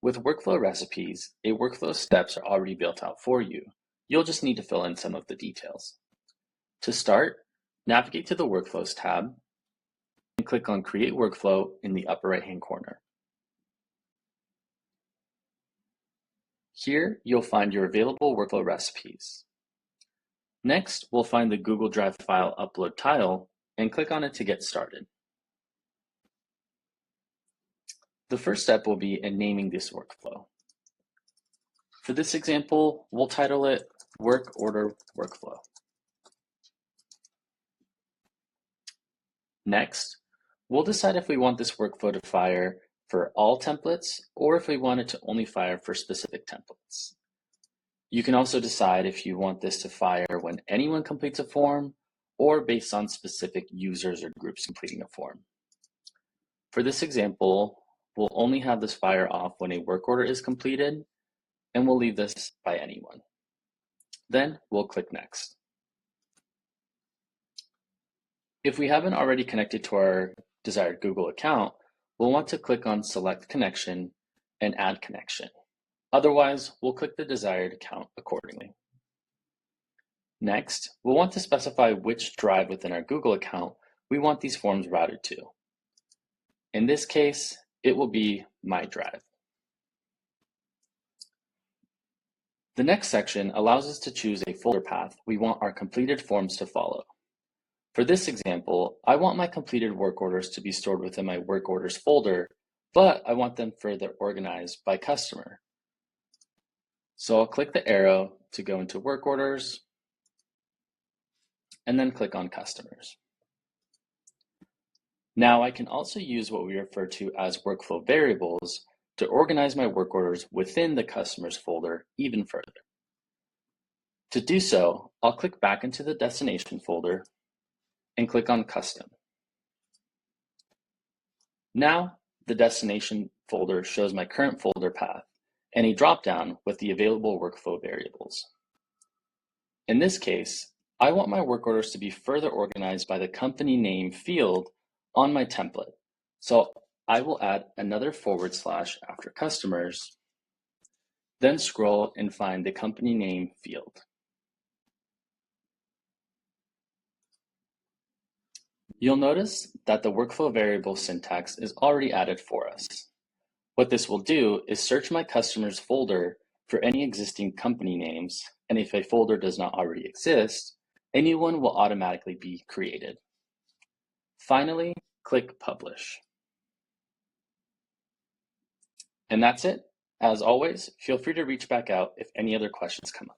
With workflow recipes, workflow steps are already built out for you. You'll just need to fill in some of the details. To start, navigate to the Workflows tab and click on Create Workflow in the upper right-hand corner. Here, you'll find your available workflow recipes. Next, we'll find the Google Drive file upload tile and click on it to get started. The first step will be in naming this workflow. For this example, we'll title it Work Order Workflow. Next, we'll decide if we want this workflow to fire for all templates or if we want it to only fire for specific templates. You can also decide if you want this to fire when anyone completes a form or based on specific users or groups completing a form. For this example, we'll only have this fire off when a work order is completed, and we'll leave this by anyone. Then we'll click Next. If we haven't already connected to our desired Google account, we'll want to click on Select Connection and Add Connection. Otherwise, we'll click the desired account accordingly. Next, we'll want to specify which drive within our Google account we want these forms routed to. In this case, it will be My Drive. The next section allows us to choose a folder path we want our completed forms to follow. For this example, I want my completed work orders to be stored within my work orders folder, but I want them further organized by customer. So I'll click the arrow to go into work orders and then click on customers. Now I can also use what we refer to as workflow variables to organize my work orders within the customers folder even further. To do so, I'll click back into the destination folder and click on Custom. Now, the destination folder shows my current folder path and a drop-down with the available workflow variables. In this case, I want my work orders to be further organized by the company name field on my template. So I will add another / after customers, then scroll and find the company name field. You'll notice that the workflow variable syntax is already added for us. What this will do is search my customers folder for any existing company names, and if a folder does not already exist, a new one will automatically be created. Finally, click Publish. And that's it. As always, feel free to reach back out if any other questions come up.